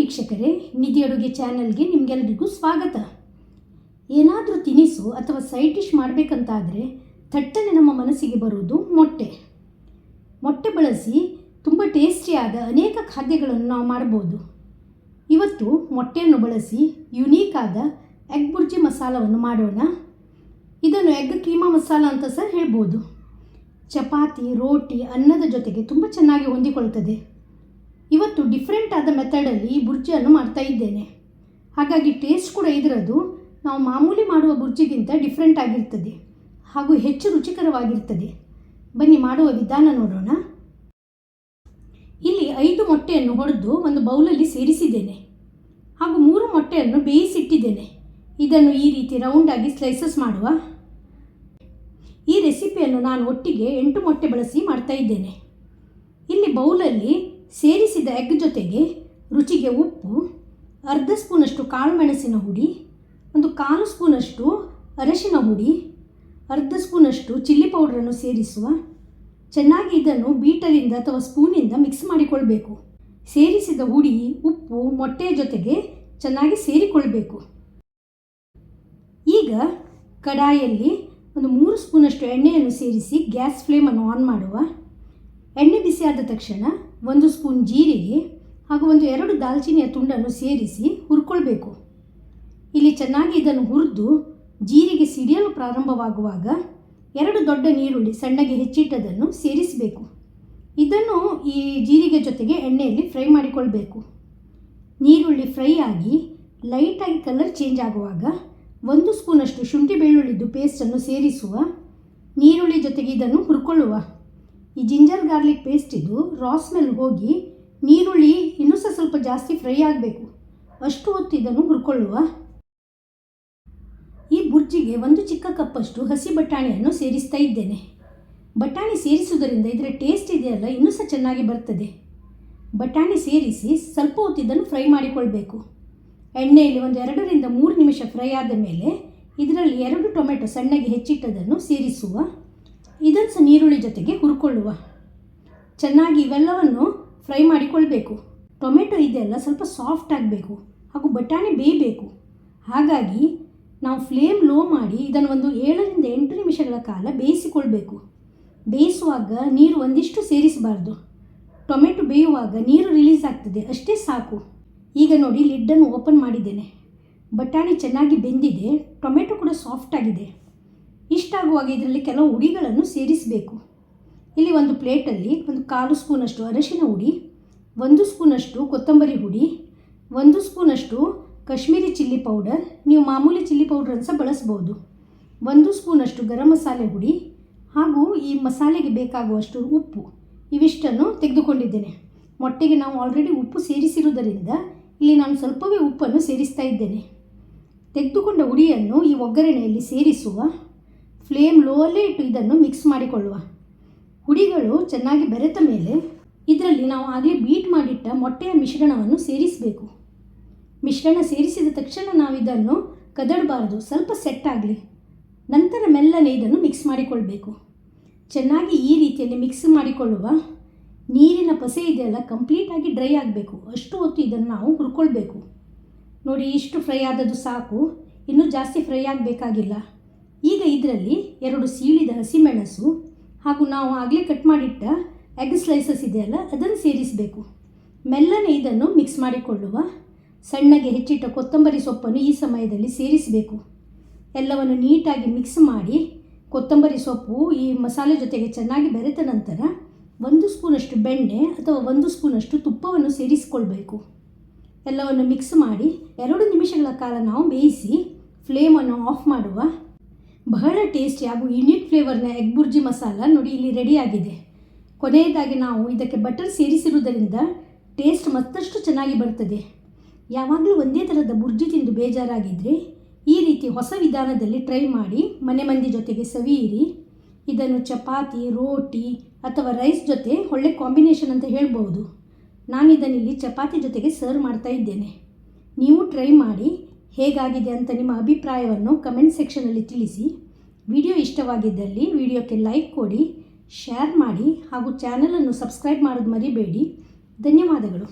ವೀಕ್ಷಕರೇ, ನಿಧಿ ಅಡುಗೆ ಚಾನಲ್ಗೆ ನಿಮಗೆಲ್ಲರಿಗೂ ಸ್ವಾಗತ. ಏನಾದರೂ ತಿನಿಸು ಅಥವಾ ಸೈಡ್ ಡಿಶ್ ಮಾಡಬೇಕಂತಾದರೆ ಥಟ್ಟನೆ ನಮ್ಮ ಮನಸ್ಸಿಗೆ ಬರುವುದು ಮೊಟ್ಟೆ ಬಳಸಿ ತುಂಬ ಟೇಸ್ಟಿಯಾದ ಅನೇಕ ಖಾದ್ಯಗಳನ್ನು ನಾವು ಮಾಡ್ಬೋದು. ಇವತ್ತು ಮೊಟ್ಟೆಯನ್ನು ಬಳಸಿ ಯುನೀಕ್ ಆದ ಎಗ್ ಬುರ್ಜಿ ಮಸಾಲವನ್ನು ಮಾಡೋಣ. ಇದನ್ನು ಎಗ್ ಕೀಮಾ ಮಸಾಲ ಅಂತ ಸಹ ಹೇಳ್ಬೋದು. ಚಪಾತಿ, ರೋಟಿ, ಅನ್ನದ ಜೊತೆಗೆ ತುಂಬ ಚೆನ್ನಾಗಿ ಹೊಂದಿಕೊಳ್ತದೆ. ಇವತ್ತು ಡಿಫ್ರೆಂಟ್ ಆದ ಮೆಥಡಲ್ಲಿ ಈ ಬುರ್ಜಿಯನ್ನು ಮಾಡ್ತಾ ಇದ್ದೇನೆ. ಹಾಗಾಗಿ ಟೇಸ್ಟ್ ಕೂಡ ಇದರದು ನಾವು ಮಾಮೂಲಿ ಮಾಡುವ ಬುರ್ಜಿಗಿಂತ ಡಿಫ್ರೆಂಟ್ ಆಗಿರ್ತದೆ ಹಾಗೂ ಹೆಚ್ಚು ರುಚಿಕರವಾಗಿರ್ತದೆ. ಬನ್ನಿ ಮಾಡುವ ವಿಧಾನ ನೋಡೋಣ. ಇಲ್ಲಿ 5 ಮೊಟ್ಟೆಯನ್ನು ಹೊಡೆದು ಒಂದು ಬೌಲಲ್ಲಿ ಸೇರಿಸಿದ್ದೇನೆ ಹಾಗೂ 3 ಮೊಟ್ಟೆಯನ್ನು ಬೇಯಿಸಿಟ್ಟಿದ್ದೇನೆ. ಇದನ್ನು ಈ ರೀತಿ ರೌಂಡಾಗಿ ಸ್ಲೈಸಸ್ ಮಾಡುವ. ಈ ರೆಸಿಪಿಯನ್ನು ನಾನು ಒಟ್ಟಿಗೆ 8 ಮೊಟ್ಟೆ ಬಳಸಿ ಮಾಡ್ತಾ ಇದ್ದೇನೆ. ಇಲ್ಲಿ ಬೌಲಲ್ಲಿ ಸೇರಿಸಿದ ಎಗ್ ಜೊತೆಗೆ ರುಚಿಗೆ ಉಪ್ಪು, ಅರ್ಧ ಸ್ಪೂನಷ್ಟು ಕಾಳು ಮೆಣಸಿನ ಹುಡಿ, 1/4 ಸ್ಪೂನಷ್ಟು ಅರಶಿನ ಹುಡಿ, ಅರ್ಧ ಸ್ಪೂನಷ್ಟು ಚಿಲ್ಲಿ ಪೌಡ್ರನ್ನು ಸೇರಿಸುವ. ಚೆನ್ನಾಗಿ ಇದನ್ನು ಬೀಟರಿಂದ ಅಥವಾ ಸ್ಪೂನಿಂದ ಮಿಕ್ಸ್ ಮಾಡಿಕೊಳ್ಬೇಕು. ಸೇರಿಸಿದ ಹುಡಿ, ಉಪ್ಪು ಮೊಟ್ಟೆಯ ಜೊತೆಗೆ ಚೆನ್ನಾಗಿ ಸೇರಿಕೊಳ್ಬೇಕು. ಈಗ ಕಡಾಯಲ್ಲಿ 3 ಸ್ಪೂನಷ್ಟು ಎಣ್ಣೆಯನ್ನು ಸೇರಿಸಿ ಗ್ಯಾಸ್ ಫ್ಲೇಮನ್ನು ಆನ್ ಮಾಡುವ. ಎಣ್ಣೆ ಬಿಸಿಯಾದ ತಕ್ಷಣ 1 ಸ್ಪೂನ್ ಜೀರಿಗೆ ಹಾಗೂ 2 ದಾಲ್ಚಿನ್ನಿಯ ತುಂಡನ್ನು ಸೇರಿಸಿ ಹುರ್ಕೊಳ್ಬೇಕು. ಇಲ್ಲಿ ಚೆನ್ನಾಗಿ ಇದನ್ನು ಹುರಿದು ಜೀರಿಗೆ ಸಿಡಿಯಲು ಪ್ರಾರಂಭವಾಗುವಾಗ 2 ದೊಡ್ಡ ನೀರುಳ್ಳಿ ಸಣ್ಣಗೆ ಹೆಚ್ಚಿಟ್ಟದನ್ನು ಸೇರಿಸಬೇಕು. ಇದನ್ನು ಈ ಜೀರಿಗೆ ಜೊತೆಗೆ ಎಣ್ಣೆಯಲ್ಲಿ ಫ್ರೈ ಮಾಡಿಕೊಳ್ಬೇಕು. ನೀರುಳ್ಳಿ ಫ್ರೈ ಆಗಿ ಲೈಟಾಗಿ ಕಲರ್ ಚೇಂಜ್ ಆಗುವಾಗ 1 ಸ್ಪೂನಷ್ಟು ಶುಂಠಿ ಬೆಳ್ಳುಳ್ಳಿದ್ದು ಪೇಸ್ಟನ್ನು ಸೇರಿಸುವ. ನೀರುಳ್ಳಿ ಜೊತೆಗೆ ಇದನ್ನು ಹುರ್ಕೊಳ್ಳುವ. ಈ ಜಿಂಜರ್ ಗಾರ್ಲಿಕ್ ಪೇಸ್ಟ್ ಇದು ರಾ ಸ್ಮೆಲ್ ಹೋಗಿ ನೀರುಳ್ಳಿ ಇನ್ನೂ ಸ್ವಲ್ಪ ಜಾಸ್ತಿ ಫ್ರೈ ಆಗಬೇಕು. ಅಷ್ಟು ಹೊತ್ತು ಇದನ್ನು ಹುರ್ಕೊಳ್ಳುವ. ಈ ಬುರ್ಜಿಗೆ 1 ಚಿಕ್ಕ ಕಪ್ಪಷ್ಟು ಹಸಿ ಬಟಾಣಿಯನ್ನು ಸೇರಿಸ್ತಾ ಇದ್ದೇನೆ. ಬಟಾಣಿ ಸೇರಿಸುವುದರಿಂದ ಇದರ ಟೇಸ್ಟ್ ಇದೆಯಲ್ಲ ಇನ್ನೂ ಸಹ ಚೆನ್ನಾಗಿ ಬರ್ತದೆ. ಬಟಾಣಿ ಸೇರಿಸಿ ಸ್ವಲ್ಪ ಹೊತ್ತು ಇದನ್ನು ಫ್ರೈ ಮಾಡಿಕೊಳ್ಬೇಕು. ಎಣ್ಣೆಯಲ್ಲಿ 2 ರಿಂದ 3 ನಿಮಿಷ ಫ್ರೈ ಆದ ಮೇಲೆ ಇದರಲ್ಲಿ 2 ಟೊಮೆಟೊ ಸಣ್ಣಗೆ ಹೆಚ್ಚಿಟ್ಟದನ್ನು ಸೇರಿಸುವ. ಇದನ್ನು ಸಹ ನೀರುಳ್ಳಿ ಜೊತೆಗೆ ಹುರ್ಕೊಳ್ಳುವ. ಚೆನ್ನಾಗಿ ಇವೆಲ್ಲವನ್ನು ಫ್ರೈ ಮಾಡಿಕೊಳ್ಬೇಕು. ಟೊಮೆಟೊ ಇದೆಲ್ಲ ಸ್ವಲ್ಪ ಸಾಫ್ಟ್ ಆಗಬೇಕು ಹಾಗೂ ಬಟಾಣಿ ಬೇಯಬೇಕು. ಹಾಗಾಗಿ ನಾವು ಫ್ಲೇಮ್ ಲೋ ಮಾಡಿ ಇದನ್ನು 7 ರಿಂದ 8 ನಿಮಿಷಗಳ ಕಾಲ ಬೇಯಿಸಿಕೊಳ್ಬೇಕು. ಬೇಯಿಸುವಾಗ ನೀರು ಒಂದಿಷ್ಟು ಸೇರಿಸಬಾರ್ದು. ಟೊಮೆಟೊ ಬೇಯುವಾಗ ನೀರು ರಿಲೀಸ್ ಆಗ್ತದೆ, ಅಷ್ಟೇ ಸಾಕು. ಈಗ ನೋಡಿ, ಲಿಡ್ಡನ್ನು ಓಪನ್ ಮಾಡಿದ್ದೇನೆ. ಬಟಾಣಿ ಚೆನ್ನಾಗಿ ಬೆಂದಿದೆ, ಟೊಮೆಟೊ ಕೂಡ ಸಾಫ್ಟ್ ಆಗಿದೆ. ಇಷ್ಟಾಗುವಾಗ ಇದರಲ್ಲಿ ಕೆಲವು ಹುಡಿಗಳನ್ನು ಸೇರಿಸಬೇಕು. ಇಲ್ಲಿ ಒಂದು ಪ್ಲೇಟಲ್ಲಿ 1/4 ಸ್ಪೂನಷ್ಟು ಅರಶಿನ ಹುಡಿ, 1 ಸ್ಪೂನಷ್ಟು ಕೊತ್ತಂಬರಿ ಹುಡಿ, 1 ಸ್ಪೂನಷ್ಟು ಕಾಶ್ಮೀರಿ ಚಿಲ್ಲಿ ಪೌಡರ್, ನೀವು ಮಾಮೂಲಿ ಚಿಲ್ಲಿ ಪೌಡ್ರನ್ನು ಸಹ ಬಳಸ್ಬೋದು, 1 ಸ್ಪೂನಷ್ಟು ಗರಂ ಮಸಾಲೆ ಹುಡಿ ಹಾಗೂ ಈ ಮಸಾಲೆಗೆ ಬೇಕಾಗುವಷ್ಟು ಉಪ್ಪು, ಇವಿಷ್ಟನ್ನು ತೆಗೆದುಕೊಂಡಿದ್ದೇನೆ. ಮೊಟ್ಟೆಗೆ ನಾವು ಆಲ್ರೆಡಿ ಉಪ್ಪು ಸೇರಿಸಿರುವುದರಿಂದ ಇಲ್ಲಿ ನಾನು ಸ್ವಲ್ಪವೇ ಉಪ್ಪನ್ನು ಸೇರಿಸ್ತಾ ಇದ್ದೇನೆ. ತೆಗೆದುಕೊಂಡ ಹುಡಿಯನ್ನು ಈ ಒಗ್ಗರಣೆಯಲ್ಲಿ ಸೇರಿಸುವ. ಫ್ಲೇಮ್ ಲೋಲ್ಲೇ ಇಟ್ಟು ಇದನ್ನು ಮಿಕ್ಸ್ ಮಾಡಿಕೊಳ್ಳುವ. ಹುಡಿಗಳು ಚೆನ್ನಾಗಿ ಬೆರೆತ ಮೇಲೆ ಇದರಲ್ಲಿ ನಾವು ಆಗಲೇ ಬೀಟ್ ಮಾಡಿಟ್ಟ ಮೊಟ್ಟೆಯ ಮಿಶ್ರಣವನ್ನು ಸೇರಿಸಬೇಕು. ಮಿಶ್ರಣ ಸೇರಿಸಿದ ತಕ್ಷಣ ನಾವು ಇದನ್ನು ಕದಡಬಾರ್ದು, ಸ್ವಲ್ಪ ಸೆಟ್ ಆಗಲಿ. ನಂತರ ಮೆಲ್ಲನೆ ಇದನ್ನು ಮಿಕ್ಸ್ ಮಾಡಿಕೊಳ್ಬೇಕು. ಚೆನ್ನಾಗಿ ಈ ರೀತಿಯಲ್ಲಿ ಮಿಕ್ಸ್ ಮಾಡಿಕೊಳ್ಳುವ. ನೀರಿನ ಪಸೆ ಇದೆಯಲ್ಲ ಕಂಪ್ಲೀಟಾಗಿ ಡ್ರೈ ಆಗಬೇಕು, ಅಷ್ಟು ಹೊತ್ತು ಇದನ್ನು ನಾವು ಹುರ್ಕೊಳ್ಬೇಕು. ನೋಡಿ, ಇಷ್ಟು ಫ್ರೈ ಆದದ್ದು ಸಾಕು, ಇನ್ನೂ ಜಾಸ್ತಿ ಫ್ರೈ ಆಗಬೇಕಾಗಿಲ್ಲ. ಈಗ ಇದರಲ್ಲಿ 2 ಸೀಳಿದ ಹಸಿಮೆಣಸು ಹಾಗೂ ನಾವು ಆಗಲೇ ಕಟ್ ಮಾಡಿಟ್ಟ ಎಗ್ ಸ್ಲೈಸಸ್ ಇದೆಯಲ್ಲ ಅದನ್ನು ಸೇರಿಸಬೇಕು. ಮೆಲ್ಲನೆ ಇದನ್ನು ಮಿಕ್ಸ್ ಮಾಡಿಕೊಳ್ಳುವ. ಸಣ್ಣಗೆ ಹೆಚ್ಚಿಟ್ಟ ಕೊತ್ತಂಬರಿ ಸೊಪ್ಪನ್ನು ಈ ಸಮಯದಲ್ಲಿ ಸೇರಿಸಬೇಕು. ಎಲ್ಲವನ್ನು ನೀಟಾಗಿ ಮಿಕ್ಸ್ ಮಾಡಿ ಕೊತ್ತಂಬರಿ ಸೊಪ್ಪು ಈ ಮಸಾಲೆ ಜೊತೆಗೆ ಚೆನ್ನಾಗಿ ಬೆರೆತ ನಂತರ 1 ಸ್ಪೂನಷ್ಟು ಬೆಣ್ಣೆ ಅಥವಾ 1 ಸ್ಪೂನಷ್ಟು ತುಪ್ಪವನ್ನು ಸೇರಿಸಿಕೊಳ್ಬೇಕು. ಎಲ್ಲವನ್ನು ಮಿಕ್ಸ್ ಮಾಡಿ 2 ನಿಮಿಷಗಳ ಕಾಲ ನಾವು ಬೇಯಿಸಿ ಫ್ಲೇಮನ್ನು ಆಫ್ ಮಾಡುವ. ಬಹಳ ಟೇಸ್ಟಿ ಹಾಗೂ ಯುನಿಕ್ ಫ್ಲೇವರ್ನ ಎಗ್ ಬುರ್ಜಿ ಮಸಾಲ ನೋಡಿ ಇಲ್ಲಿ ರೆಡಿಯಾಗಿದೆ. ಕೊನೆಯದಾಗಿ ನಾವು ಇದಕ್ಕೆ ಬಟರ್ ಸೇರಿಸಿರುವುದರಿಂದ ಟೇಸ್ಟ್ ಮತ್ತಷ್ಟು ಚೆನ್ನಾಗಿ ಬರ್ತದೆ. ಯಾವಾಗಲೂ ಒಂದೇ ಥರದ ಬುರ್ಜಿ ತಿಂದು ಬೇಜಾರಾಗಿದ್ದರೆ ಈ ರೀತಿ ಹೊಸ ವಿಧಾನದಲ್ಲಿ ಟ್ರೈ ಮಾಡಿ ಮನೆ ಮಂದಿ ಜೊತೆಗೆ ಸವಿಯಿರಿ. ಇದನ್ನು ಚಪಾತಿ, ರೋಟಿ ಅಥವಾ ರೈಸ್ ಜೊತೆ ಒಳ್ಳೆ ಕಾಂಬಿನೇಷನ್ ಅಂತ ಹೇಳ್ಬೋದು. ನಾನು ಇದನ್ನಿಲ್ಲಿ ಚಪಾತಿ ಜೊತೆಗೆ ಸರ್ವ್ ಮಾಡ್ತಾ ಇದ್ದೇನೆ. ನೀವು ಟ್ರೈ ಮಾಡಿ ಹೇಗಾಗಿದೆ ಅಂತ ನಿಮ್ಮ ಅಭಿಪ್ರಾಯವನ್ನು ಕಮೆಂಟ್ ಸೆಕ್ಷನಲ್ಲಿ ತಿಳಿಸಿ. ವಿಡಿಯೋ ಇಷ್ಟವಾಗಿದ್ದಲ್ಲಿ ವಿಡಿಯೋಕ್ಕೆ ಲೈಕ್ ಕೊಡಿ, ಶೇರ್ ಮಾಡಿ ಹಾಗೂ ಚಾನಲನ್ನು ಸಬ್ಸ್ಕ್ರೈಬ್ ಮಾಡೋದು ಮರಿಬೇಡಿ. ಧನ್ಯವಾದಗಳು.